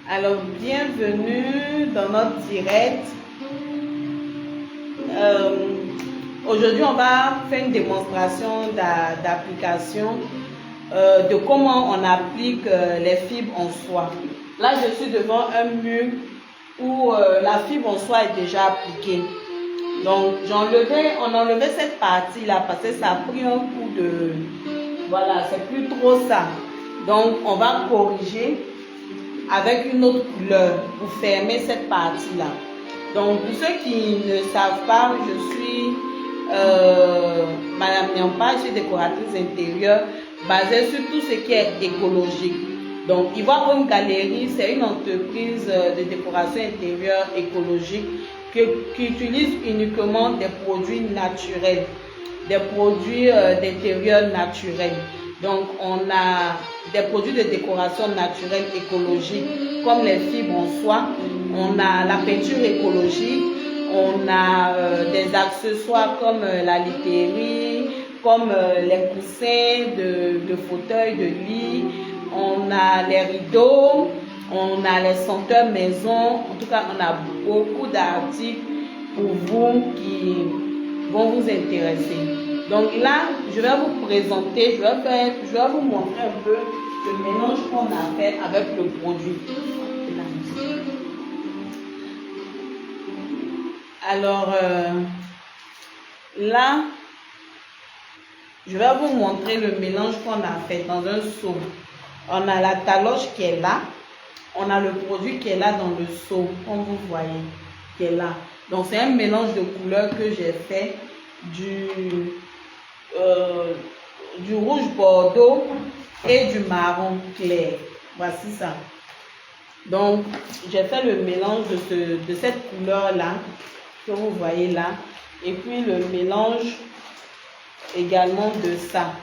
Alors, bienvenue dans notre direct. Aujourd'hui, on va faire une démonstration d'application de comment on applique les fibres en soie. Là, je suis devant un mur où la fibre en soie est déjà appliquée. Donc, on enlevait cette partie-là parce que ça a pris un coup de... Voilà, c'est plus trop ça. Donc, on va corriger avec une autre couleur pour fermer cette partie-là. Donc, pour ceux qui ne savent pas, je suis Madame Nyampa, je suis décoratrice intérieure basée sur tout ce qui est écologique. Donc, Ivoire Home Gallery, c'est une entreprise de décoration intérieure écologique qui utilise uniquement des produits naturels, des produits d'intérieur naturels. Donc, on a des produits de décoration naturelle écologique comme les fibres en soie, on a la peinture écologique, on a des accessoires comme la literie, comme les coussins de fauteuils, de lit, on a les rideaux, on a les senteurs maison. En tout cas, on a beaucoup d'articles pour vous qui vont vous intéresser. Donc là, je vais vous présenter, je vais vous montrer un peu le mélange qu'on a fait avec le produit. Alors là, je vais vous montrer le mélange qu'on a fait dans un seau. On a la taloche qui est là, on a le produit qui est là dans le seau, comme vous voyez, qui est là. Donc c'est un mélange de couleurs que j'ai fait du rouge bordeaux et du marron clair. Voici ça. Donc, j'ai fait le mélange de cette couleur-là, que vous voyez là, et puis le mélange également de ça,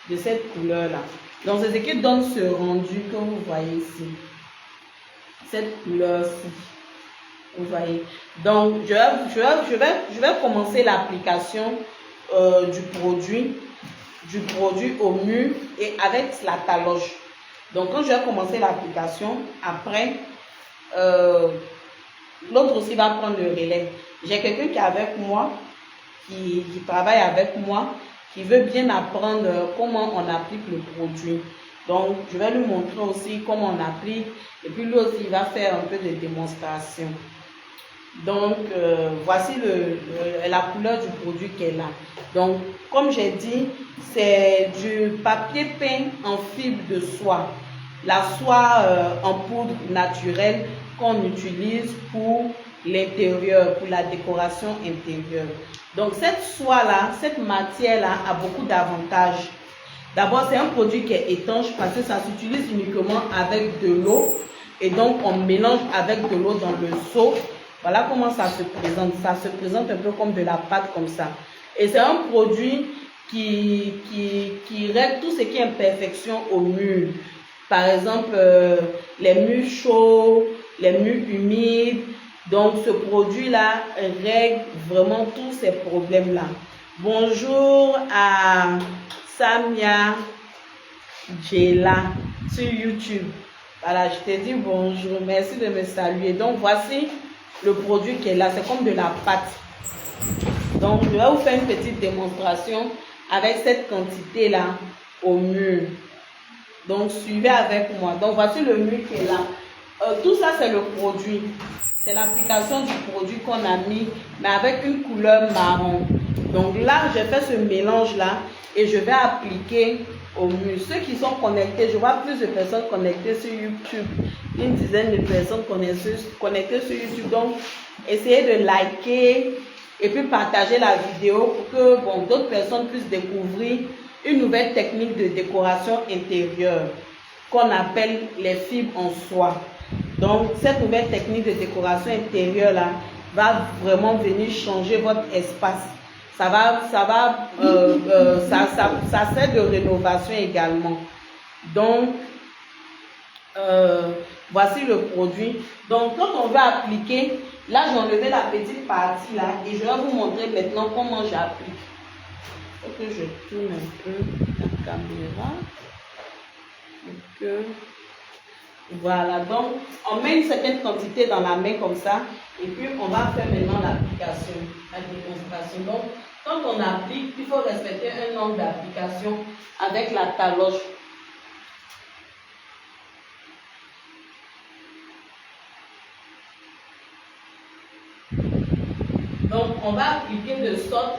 de cette couleur-là. Donc, c'est ce qui donne ce rendu que vous voyez ici. Cette couleur-ci. Vous voyez. Donc, je vais commencer l'application du produit au mur et avec la taloche. Donc, quand je vais commencer l'application, après, l'autre aussi va prendre le relais. J'ai quelqu'un qui est avec moi, qui travaille avec moi, qui veut bien apprendre comment on applique le produit. Donc, je vais lui montrer aussi comment on applique. Et puis, lui aussi, il va faire un peu de démonstration. Donc, voici la couleur du produit qui est là. Donc, comme j'ai dit, c'est du papier peint en fibre de soie. La soie en poudre naturelle qu'on utilise pour l'intérieur, pour la décoration intérieure. Donc, cette soie-là, cette matière-là a beaucoup d'avantages. D'abord, c'est un produit qui est étanche parce que ça s'utilise uniquement avec de l'eau. Et donc, on mélange avec de l'eau dans le seau. Voilà comment ça se présente. Ça se présente un peu comme de la pâte comme ça. Et c'est un produit qui règle tout ce qui est imperfection au mur. Par exemple, les murs chauds, les murs humides. Donc, ce produit-là règle vraiment tous ces problèmes-là. Bonjour à Samia Jela sur YouTube. Voilà, je t'ai dit bonjour. Merci de me saluer. Donc, voici le produit qui est là. C'est comme de la pâte. Donc, je vais vous faire une petite démonstration avec cette quantité-là au mur. Donc, suivez avec moi. Donc, voici le mur qui est là. Tout ça, c'est le produit. C'est l'application du produit qu'on a mis, mais avec une couleur marron. Donc là, j'ai fait ce mélange-là et je vais appliquer au mur. Ceux qui sont connectés, je vois plus de personnes connectées sur YouTube. Une dizaine de personnes connectées sur YouTube. Donc, essayez de liker et puis partager la vidéo pour que d'autres personnes puissent découvrir une nouvelle technique de décoration intérieure qu'on appelle les fibres en soie. Donc, cette nouvelle technique de décoration intérieure là va vraiment venir changer votre espace. Ça sert de rénovation également. Donc, voici le produit. Donc, quand on va appliquer, là, j'ai enlevé la petite partie là et je vais vous montrer maintenant comment j'applique. Il faut que je tourne un peu la caméra. Voilà, donc on met une certaine quantité dans la main comme ça, et puis on va faire maintenant l'application, la démonstration. Donc, quand on applique, il faut respecter un angle d'application avec la taloche. Donc, on va appliquer de sorte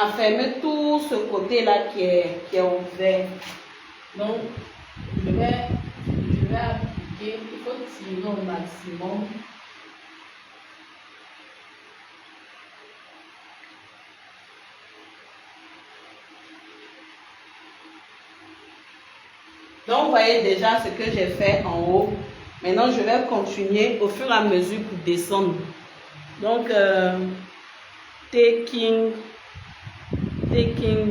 à fermer tout ce côté-là qui est ouvert. Donc, je vais appliquer, il faut tirer au maximum. Donc, vous voyez déjà ce que j'ai fait en haut. Maintenant, je vais continuer au fur et à mesure pour descendre. Donc, taking,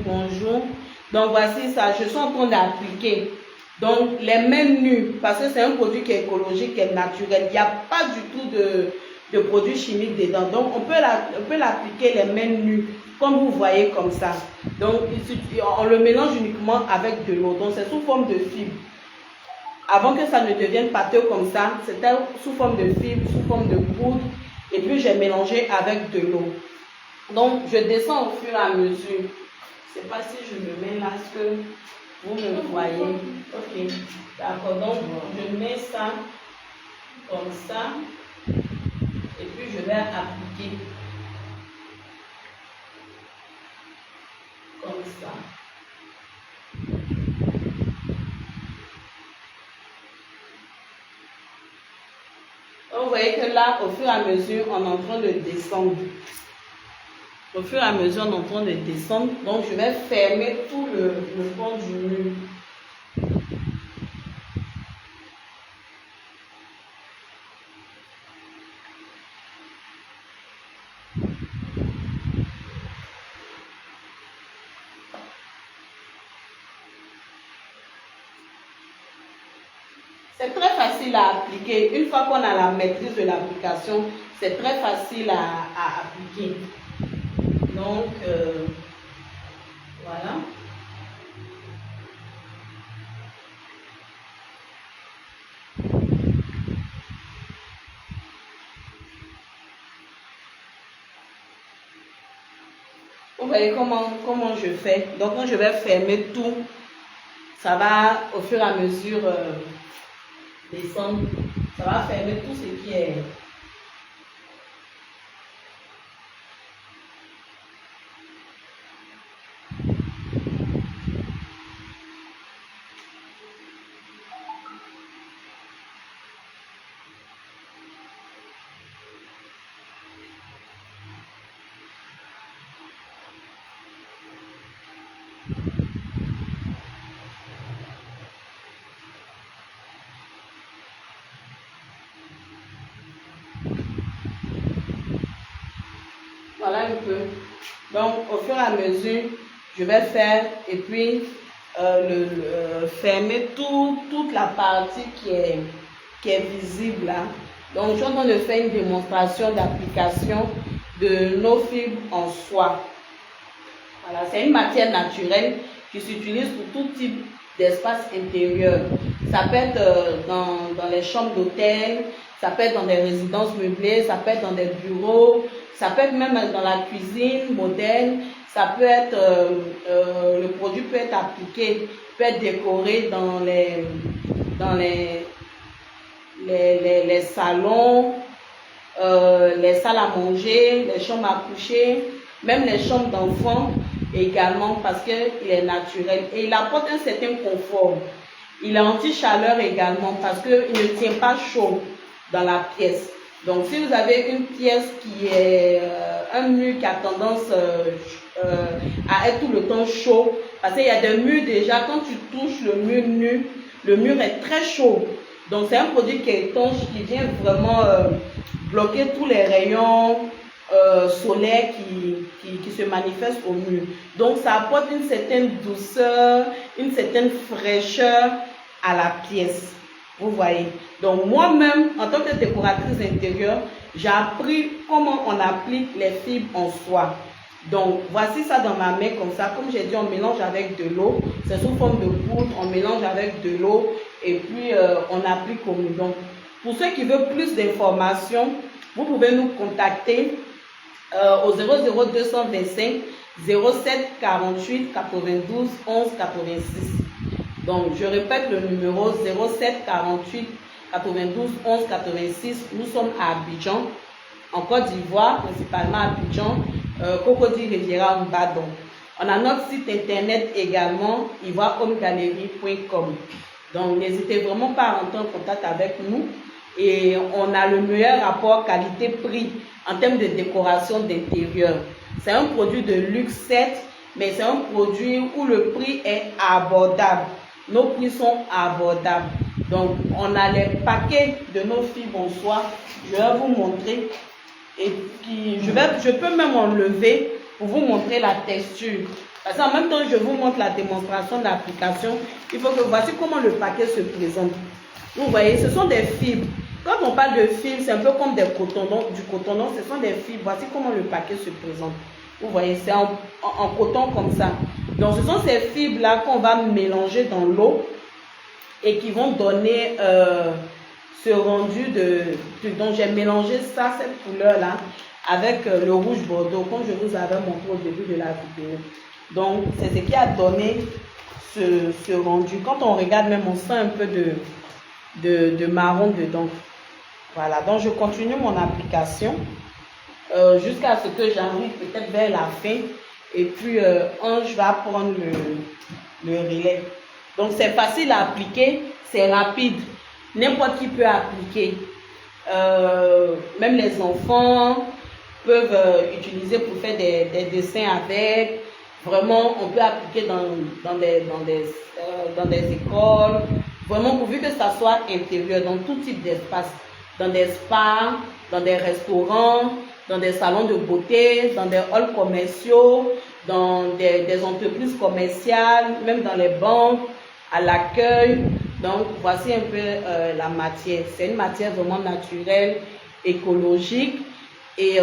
bonjour. Donc, voici ça. Je suis en train d'appliquer. Donc, les mains nues, parce que c'est un produit qui est écologique, qui est naturel. Il n'y a pas du tout de produits chimiques dedans. Donc, on peut l'appliquer les mains nues, comme vous voyez comme ça. Donc, on le mélange uniquement avec de l'eau. Donc, c'est sous forme de fibre. Avant que ça ne devienne pâteux comme ça, c'était sous forme de fibre, sous forme de poudre. Et puis, j'ai mélangé avec de l'eau. Donc, je descends au fur et à mesure. Je ne sais pas si je me mets là, ce que vous me voyez. Ok, d'accord. Donc, je mets ça comme ça. Et puis, je vais appliquer. Comme ça. Donc, vous voyez que là, au fur et à mesure, on est en train de descendre. Au fur et à mesure, on est en train de descendre. Donc, je vais fermer tout le fond du mur. C'est très facile à appliquer. Une fois qu'on a la maîtrise de l'application, c'est très facile à appliquer. Donc, voilà. Vous voyez comment je fais. Donc, quand je vais fermer tout, ça va au fur et à mesure descendre. Ça va fermer tout ce qui est... Voilà un peu. Donc, au fur et à mesure, je vais faire et puis fermer toute la partie qui est visible là. Donc, je suis en train de faire une démonstration d'application de nos fibres en soie. Voilà, c'est une matière naturelle qui s'utilise pour tout type d'espace intérieur. Ça peut être dans les chambres d'hôtel, ça peut être dans des résidences meublées, ça peut être dans des bureaux, ça peut être même dans la cuisine moderne, ça peut être, le produit peut être appliqué, peut être décoré dans les salons, les salles à manger, les chambres à coucher, même les chambres d'enfants également parce qu'il est naturel et il apporte un certain confort. Il est anti-chaleur également parce qu'il ne tient pas chaud dans la pièce. Donc si vous avez une pièce qui est un mur qui a tendance à être tout le temps chaud, parce qu'il y a des murs déjà, quand tu touches le mur nu, le mur est très chaud. Donc c'est un produit qui est étanche, qui vient vraiment bloquer tous les rayons solaires qui se manifestent au mur. Donc ça apporte une certaine douceur, une certaine fraîcheur à la pièce. Vous voyez. Donc moi-même, en tant que décoratrice intérieure, j'ai appris comment on applique les fibres en soie. Donc, voici ça dans ma main comme ça. Comme j'ai dit, on mélange avec de l'eau. C'est sous forme de poudre. On mélange avec de l'eau et puis on applique au nez. Donc, pour ceux qui veulent plus d'informations, vous pouvez nous contacter au 00225 07 48 92 11 86. Donc, je répète le numéro 07 48 92 11 86. Nous sommes à Abidjan, en Côte d'Ivoire, principalement à Abidjan, Cocody Riviera Mbadon. On a notre site internet également, ivoirehomegalerie.com. Donc, n'hésitez vraiment pas à rentrer en contact avec nous. Et on a le meilleur rapport qualité-prix en termes de décoration d'intérieur. C'est un produit de luxe, certes, mais c'est un produit où le prix est abordable. Nos prix sont abordables. Donc, on a les paquets de nos fibres en soie. Je vais vous montrer. Et puis, je peux même enlever pour vous montrer la texture. Parce qu'en même temps, je vous montre la démonstration d'application. Il faut que voici comment le paquet se présente. Vous voyez, ce sont des fibres. Quand on parle de fibres, c'est un peu comme des cotons, donc du coton. Donc, ce sont des fibres. Voici comment le paquet se présente. Vous voyez, c'est en coton comme ça. Donc, ce sont ces fibres-là qu'on va mélanger dans l'eau et qui vont donner ce rendu donc j'ai mélangé ça, cette couleur-là, avec le rouge bordeaux, comme je vous avais montré au début de la vidéo. Donc, c'est ce qui a donné ce rendu. Quand on regarde même, on sent un peu de marron dedans. Voilà, donc je continue mon application jusqu'à ce que j'arrive peut-être vers la fin. Et puis, Ange va prendre le relais. Donc, c'est facile à appliquer, c'est rapide. N'importe qui peut appliquer. Même les enfants peuvent utiliser pour faire des dessins avec. Vraiment, on peut appliquer dans des écoles. Vraiment, pourvu que ça soit intérieur, dans tout type d'espace. Dans des spas, dans des restaurants, dans des salons de beauté, dans des halls commerciaux, dans des entreprises commerciales, même dans les banques, à l'accueil. Donc, voici un peu la matière. C'est une matière vraiment naturelle, écologique. Et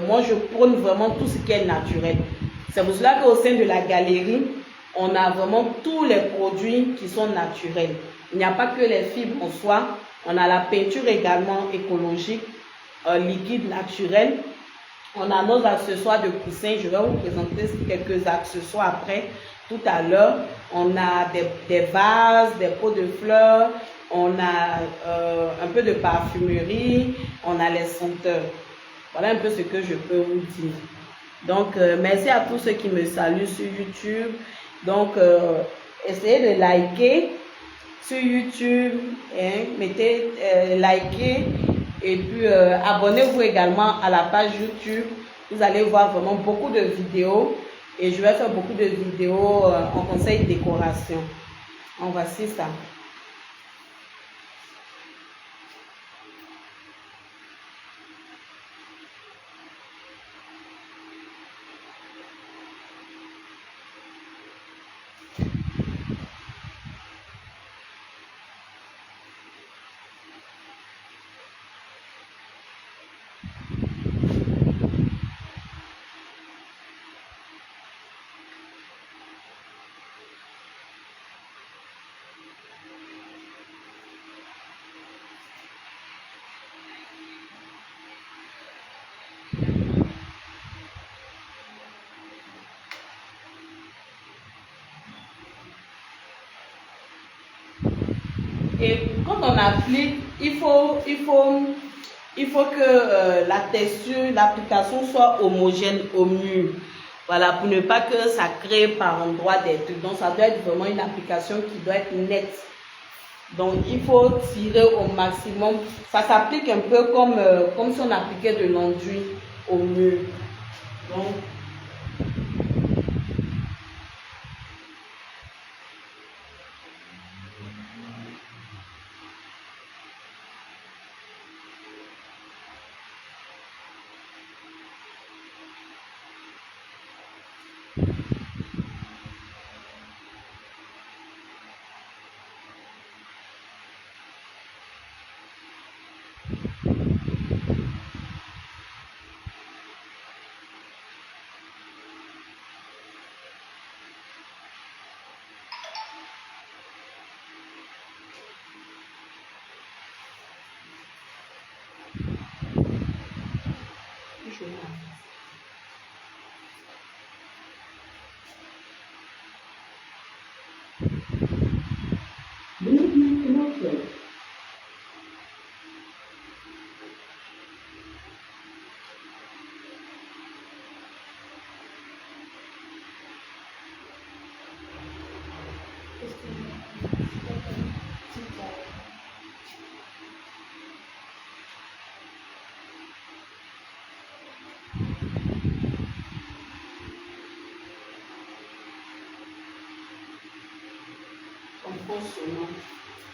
moi, je prône vraiment tout ce qui est naturel. C'est pour cela qu'au sein de la galerie, on a vraiment tous les produits qui sont naturels. Il n'y a pas que les fibres en soi. On a la peinture également écologique, liquide, naturel. On a nos accessoires de coussin. Je vais vous présenter quelques accessoires après, tout à l'heure. On a des vases, des pots de fleurs. On a un peu de parfumerie. On a les senteurs. Voilà un peu ce que je peux vous dire. Donc, merci à tous ceux qui me saluent sur YouTube. Donc, essayez de liker sur YouTube, hein, mettez likez et puis abonnez-vous également à la page YouTube. Vous allez voir vraiment beaucoup de vidéos et je vais faire beaucoup de vidéos en conseil décoration. Donc, voici ça. Et quand on applique, il faut que la texture, l'application soit homogène au mur. Voilà, pour ne pas que ça crée par endroit des trucs. Donc, ça doit être vraiment une application qui doit être nette. Donc, il faut tirer au maximum. Ça s'applique un peu comme si on appliquait de l'enduit au mur. Donc,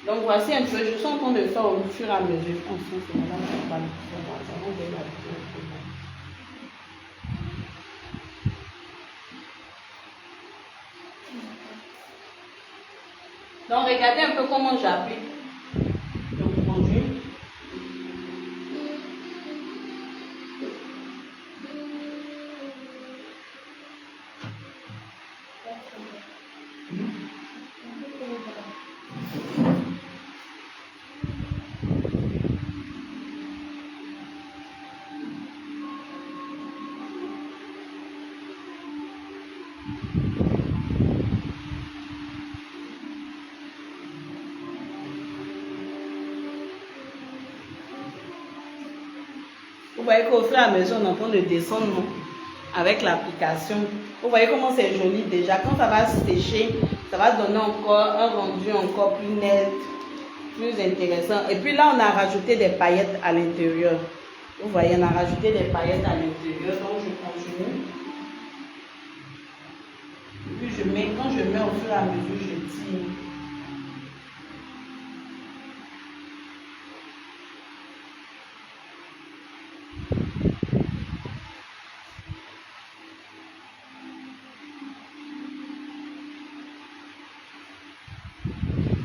Donc voici un peu, je suis en train de faire au fur et à mesure. Donc regardez un peu comment j'applique le produit. Vous voyez qu'au fur et à mesure, on est en train de descendre avec l'application. Vous voyez comment c'est joli déjà. Quand ça va sécher, ça va donner encore un rendu encore plus net, plus intéressant. Et puis là, on a rajouté des paillettes à l'intérieur. Vous voyez, on a rajouté des paillettes à l'intérieur. Donc, je continue. Et puis, quand je mets au fur et à mesure, je tire.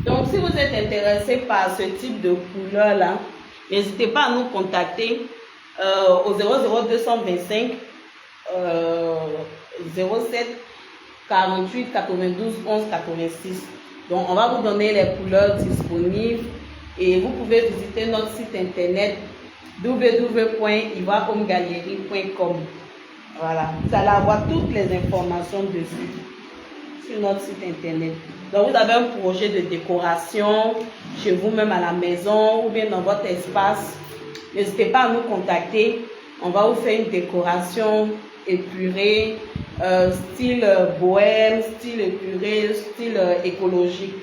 Donc, si vous êtes intéressé par ce type de couleur-là, n'hésitez pas à nous contacter au 00225 07 48 92 11 86. Donc, on va vous donner les couleurs disponibles et vous pouvez visiter notre site internet www.ivoirehomegalerie.com. Voilà, vous allez avoir toutes les informations dessus sur notre site internet. Donc, vous avez un projet de décoration chez vous-même à la maison ou bien dans votre espace. N'hésitez pas à nous contacter. On va vous faire une décoration épurée, style bohème, style épuré, style écologique.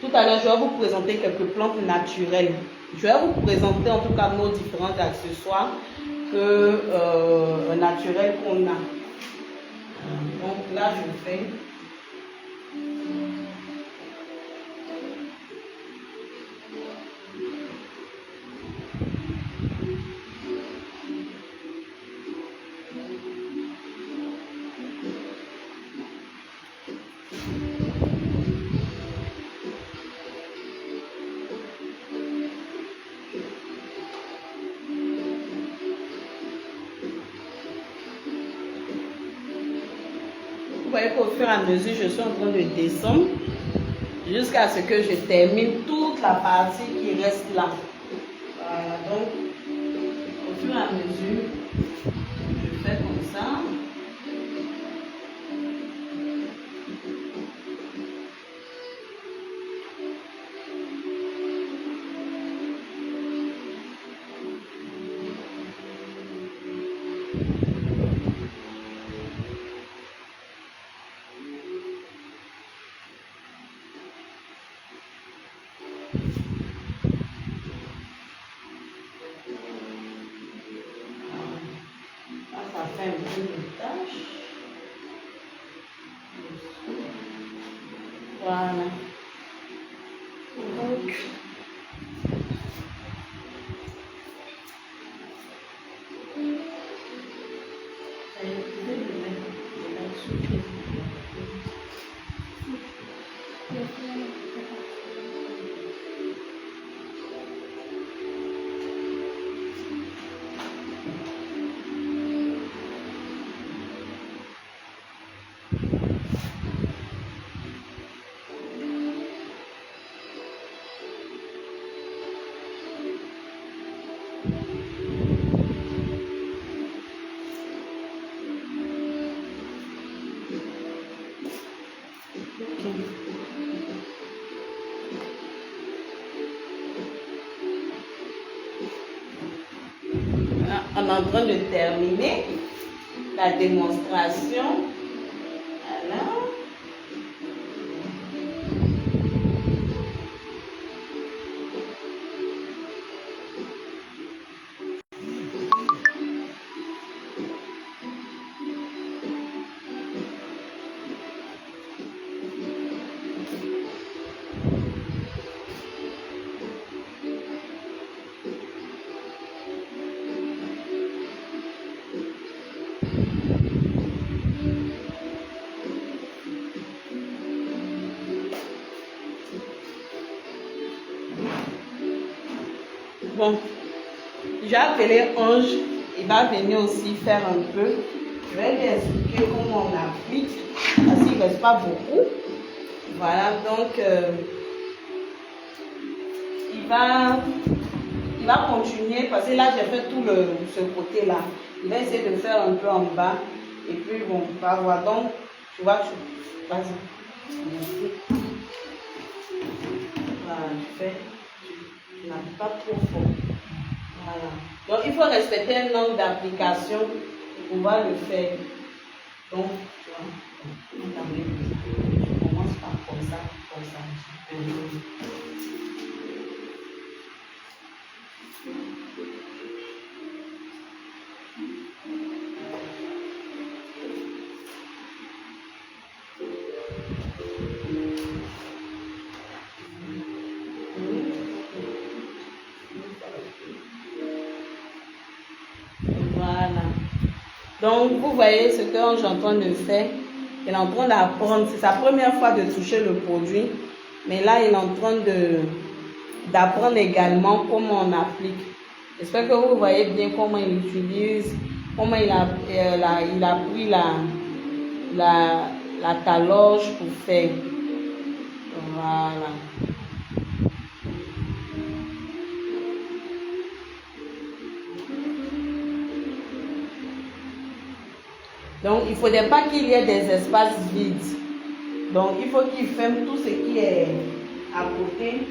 Tout à l'heure, je vais vous présenter quelques plantes naturelles. Je vais vous présenter en tout cas nos différents accessoires naturels qu'on a. Donc là, je fais. Vous voyez qu'au fur et à mesure, je suis en train de descendre jusqu'à ce que je termine toute la partie qui reste là. Voilà, donc au fur et à mesure, je fais comme ça. Ça fait un peu de tâche. Voilà. Donc, on est en train de terminer la démonstration. Voilà. Bon, j'ai appelé Ange, il va venir aussi faire un peu. Je vais lui expliquer comment on applique, parce qu'il ne reste pas beaucoup. Voilà, donc il va continuer, parce que là j'ai fait tout ce côté-là. Il va essayer de faire un peu en bas, et puis bon, on va voir. Donc, tu vois, vas-y. Voilà, je fais. Tu n'appuies pas trop fort. Voilà. Donc, il faut respecter un nombre d'applications pour pouvoir le faire. Donc, tu vois, on commence par comme ça, comme ça. Voilà. Donc, vous voyez ce que j'ai en train de faire. Il est en train d'apprendre. C'est sa première fois de toucher le produit. Mais là, il est en train d'apprendre également comment on applique. J'espère que vous voyez bien comment il utilise, comment il a pris la taloche pour faire. Voilà. Donc, il ne faudrait pas qu'il y ait des espaces vides. Donc, il faut qu'il ferme tout ce qui est à côté.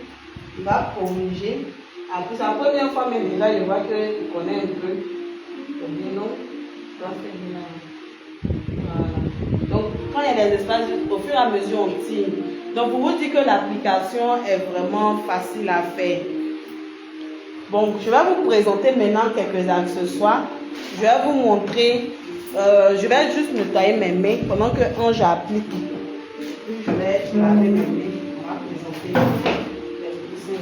Il va corriger. Après, c'est la première fois, même déjà, je vois qu'il connaît un peu. Non, voilà. Donc, quand il y a des espaces vides, au fur et à mesure, on tire. Donc, pour vous dire que l'application est vraiment facile à faire. Bon, je vais vous présenter maintenant quelques accessoires. Je vais vous montrer. Je vais juste nettoyer mes mains pendant que Ange applique. Je vais laver mes mains. On va présenter les coussins.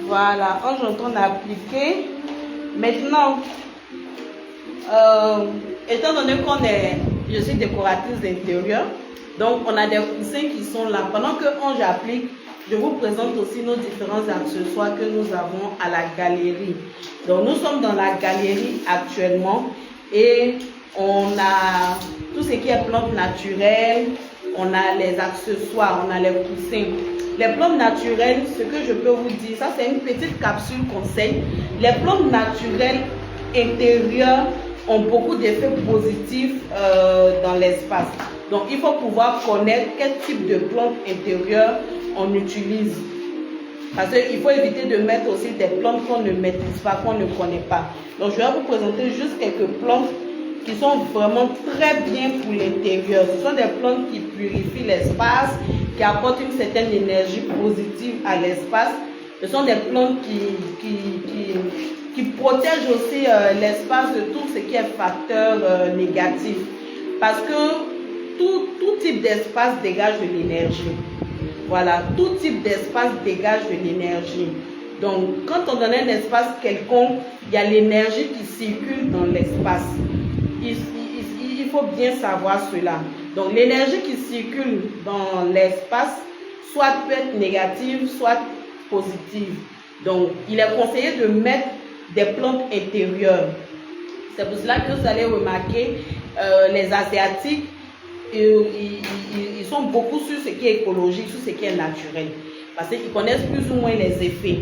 Voilà, on est en train d'appliquer. Maintenant, étant donné je suis décoratrice d'intérieur, donc on a des coussins qui sont là. Pendant que j'applique, je vous présente aussi nos différents accessoires que nous avons à la galerie. Donc nous sommes dans la galerie actuellement et on a tout ce qui est plantes naturelles, on a les accessoires, on a les coussins. Les plantes naturelles, ce que je peux vous dire, ça c'est une petite capsule conseil. Les plantes naturelles intérieures ont beaucoup d'effets positifs dans l'espace. Donc il faut pouvoir connaître quel type de plantes intérieures on utilise. Parce qu'il faut éviter de mettre aussi des plantes qu'on ne maîtrise pas, qu'on ne connaît pas. Donc je vais vous présenter juste quelques plantes qui sont vraiment très bien pour l'intérieur. Ce sont des plantes qui purifient l'espace, qui apportent une certaine énergie positive à l'espace. Ce sont des plantes qui protègent aussi l'espace de tout ce qui est facteur négatif. Parce que tout type d'espace dégage de l'énergie. Voilà, tout type d'espace dégage de l'énergie. Donc, quand on donne un espace quelconque, il y a l'énergie qui circule dans l'espace. faut bien savoir cela. Donc, l'énergie qui circule dans l'espace, soit peut être négative, soit positive. Donc, il est conseillé de mettre des plantes intérieures. C'est pour cela que vous allez remarquer, les Asiatiques, ils sont beaucoup sur ce qui est écologique, sur ce qui est naturel. Parce qu'ils connaissent plus ou moins les effets.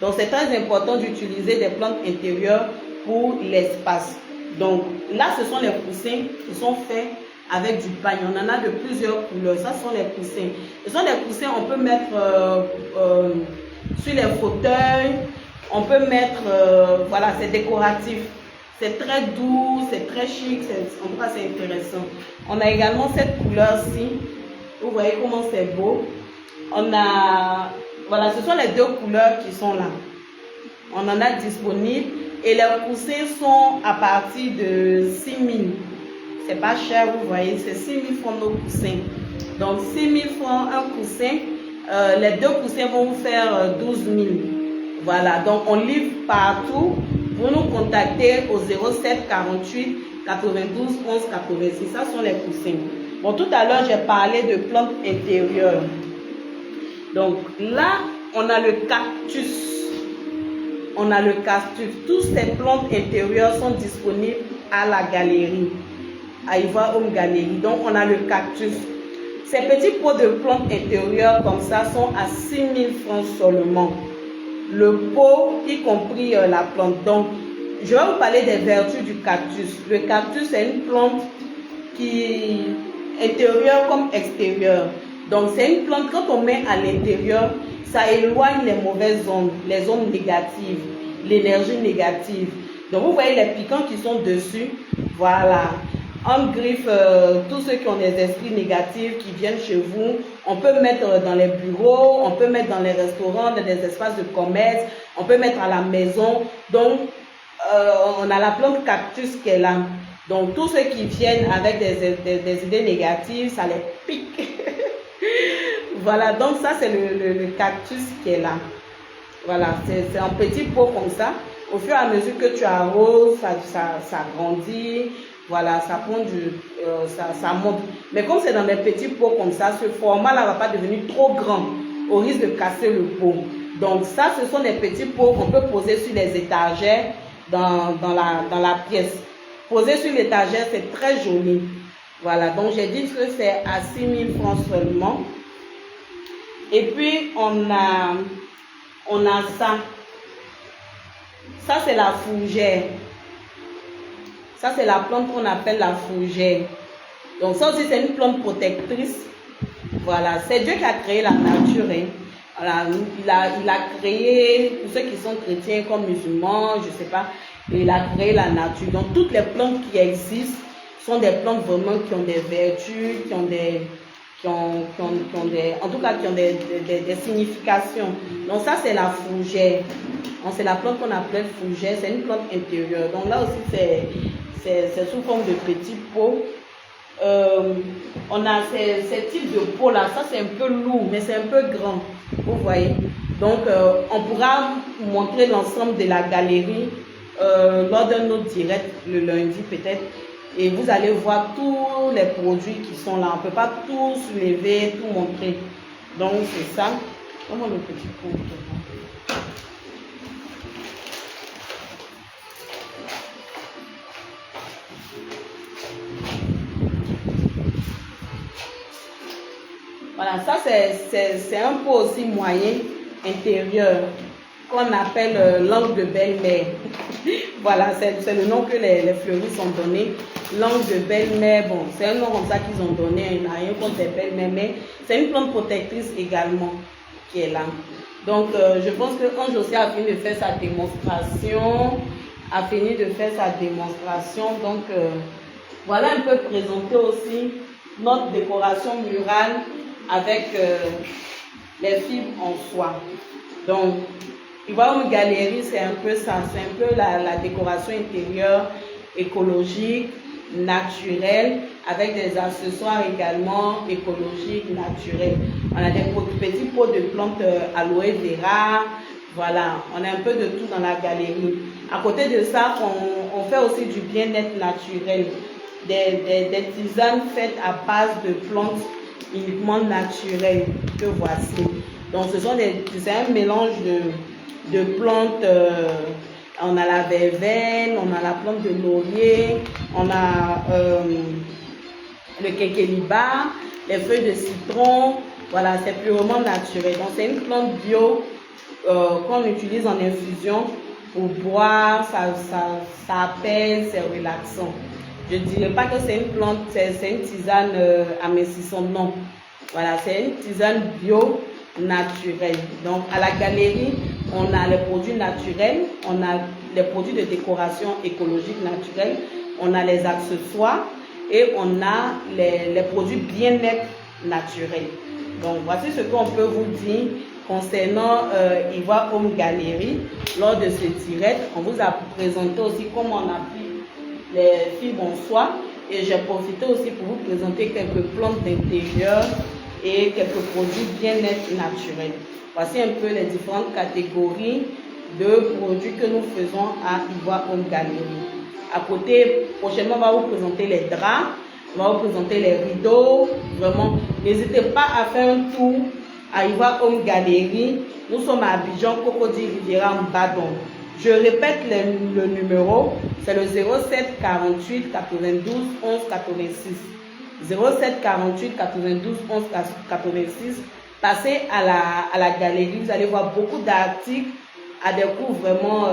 Donc, c'est très important d'utiliser des plantes intérieures pour l'espace. Donc, là, ce sont les coussins qui sont faits avec du pagne. On en a de plusieurs couleurs. Ça, ce sont les coussins. Ce sont des coussins, on peut mettre sur les fauteuils. On peut mettre, voilà, c'est décoratif. C'est très doux, c'est très chic. En tout cas, c'est intéressant. On a également cette couleur-ci. Vous voyez comment c'est beau. On a, voilà, ce sont les deux couleurs qui sont là. On en a disponible. Et les coussins sont à partir de 6 000. C'est pas cher, vous voyez, c'est 6 000 francs nos coussins. Donc 6 000 francs un coussin. Les deux coussins vont vous faire 12 000. Voilà, donc on livre partout. Vous nous contactez au 07 48 92 11 86. Ça sont les coussins. Bon, tout à l'heure, j'ai parlé de plantes intérieures. Donc là, on a le cactus. On a le cactus. Toutes ces plantes intérieures sont disponibles à la galerie, à Ivoire Home Galerie. Donc, on a le cactus. Ces petits pots de plantes intérieures comme ça sont à 6 000 francs seulement. Le pot, y compris la plante. Donc, je vais vous parler des vertus du cactus. Le cactus, c'est une plante qui est intérieure comme extérieure. Donc, c'est une plante, quand on met à l'intérieur, ça éloigne les mauvaises ondes, les ondes négatives, l'énergie négative. Donc, vous voyez les piquants qui sont dessus. Voilà. On griffe tous ceux qui ont des esprits négatifs qui viennent chez vous. On peut mettre dans les bureaux, on peut mettre dans les restaurants, dans des espaces de commerce, on peut mettre à la maison. Donc, on a la plante cactus qui est là. Donc, tous ceux qui viennent avec des idées négatives, ça les pique. Voilà, donc ça c'est le cactus qui est là. Voilà, c'est un petit pot comme ça. Au fur et à mesure que tu arroses, ça grandit. Voilà, ça prend ça monte. Mais comme c'est dans des petits pots comme ça, ce format-là ne va pas devenir trop grand au risque de casser le pot. Donc ça, ce sont des petits pots qu'on peut poser sur les étagères dans la pièce. Poser sur l'étagère, c'est très joli. Voilà, donc j'ai dit que c'est à 6 000 francs seulement. Et puis, on a ça. Ça, c'est la fougère. Ça, c'est la plante qu'on appelle la fougère. Donc, ça aussi, c'est une plante protectrice. Voilà, c'est Dieu qui a créé la nature. Hein. Voilà, il a créé, pour ceux qui sont chrétiens comme musulmans, je ne sais pas, il a créé la nature. Donc, toutes les plantes qui existent sont des plantes vraiment qui ont des vertus, qui ont des significations. Donc ça, c'est la fougère. Donc c'est la plante qu'on appelle fougère. C'est une plante intérieure. Donc là aussi, c'est sous forme de petits pots. On a ces types de pots-là. Ça, c'est un peu lourd, mais c'est un peu grand. Vous voyez. Donc, on pourra montrer l'ensemble de la galerie lors d'un autre direct, le lundi peut-être. Et vous allez voir tous les produits qui sont là. On ne peut pas tout soulever, tout montrer. Donc, c'est ça. Comment le petit pot? Voilà, ça, c'est un pot aussi moyen, intérieur, qu'on appelle langue de belle-mère. Voilà, c'est le nom que les fleuristes ont donné. Langue de belle-mère, bon, c'est un nom comme ça qu'ils ont donné, il n'y a rien contre les belles-mères, mais c'est une plante protectrice également qui est là. Donc, je pense que Ange aussi a fini de faire sa démonstration, donc voilà un peu présenter aussi notre décoration murale avec les fibres en soie. Donc, Ivoire Home Galerie, c'est un peu ça, c'est un peu la décoration intérieure écologique, naturelle, avec des accessoires également écologiques, naturels. On a des petits pots de plantes aloe vera, voilà, on a un peu de tout dans la galerie. À côté de ça, on fait aussi du bien-être naturel. des tisanes faites à base de plantes uniquement naturelles que voici. Donc ce sont c'est un mélange de plantes. On a la verveine, on a la plante de laurier, on a le kékéliba, les feuilles de citron. Voilà, c'est purement naturel. Donc c'est une plante bio qu'on utilise en infusion pour boire, ça apaise, c'est relaxant. Je ne dirais pas que c'est une plante, c'est une tisane amincissante, non. Voilà, c'est une tisane bio naturelle. Donc à la galerie, on a les produits naturels, on a les produits de décoration écologique naturelle, on a les accessoires et on a les produits bien-être naturels. Donc voici ce qu'on peut vous dire concernant Ivoire Home Galerie. Lors de ce direct, on vous a présenté aussi comment on applique les fibres en soie et j'ai profité aussi pour vous présenter quelques plantes d'intérieur et quelques produits bien-être naturels. Voici un peu les différentes catégories de produits que nous faisons à Ivoire Home Galerie. À côté, prochainement, on va vous présenter les draps, on va vous présenter les rideaux. Vraiment, n'hésitez pas à faire un tour à Ivoire Home Galerie. Nous sommes à Abidjan, Cocody Riviera, Mbadon. Je répète le numéro, c'est le 07 48 92 11 86. 07 48 92 11 86. Passez à la galerie, vous allez voir beaucoup d'articles à des coûts vraiment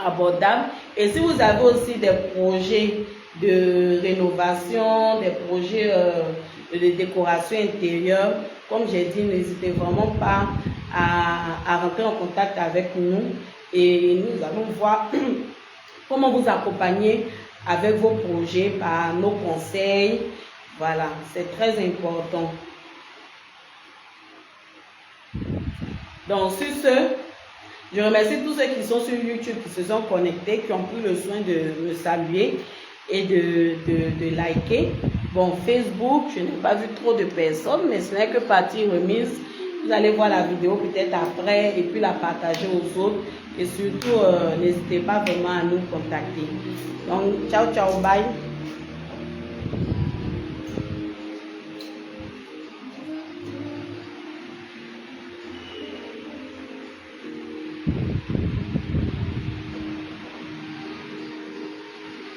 abordables. Et si vous avez aussi des projets de rénovation, des projets de décoration intérieure, comme j'ai dit, n'hésitez vraiment pas à rentrer en contact avec nous et nous allons voir comment vous accompagner avec vos projets par nos conseils. Voilà, c'est très important. Donc, sur ce, je remercie tous ceux qui sont sur YouTube, qui se sont connectés, qui ont pris le soin de me saluer et de liker. Bon, Facebook, je n'ai pas vu trop de personnes, mais ce n'est que partie remise. Vous allez voir la vidéo peut-être après et puis la partager aux autres. Et surtout, n'hésitez pas vraiment à nous contacter. Donc, ciao, ciao, bye.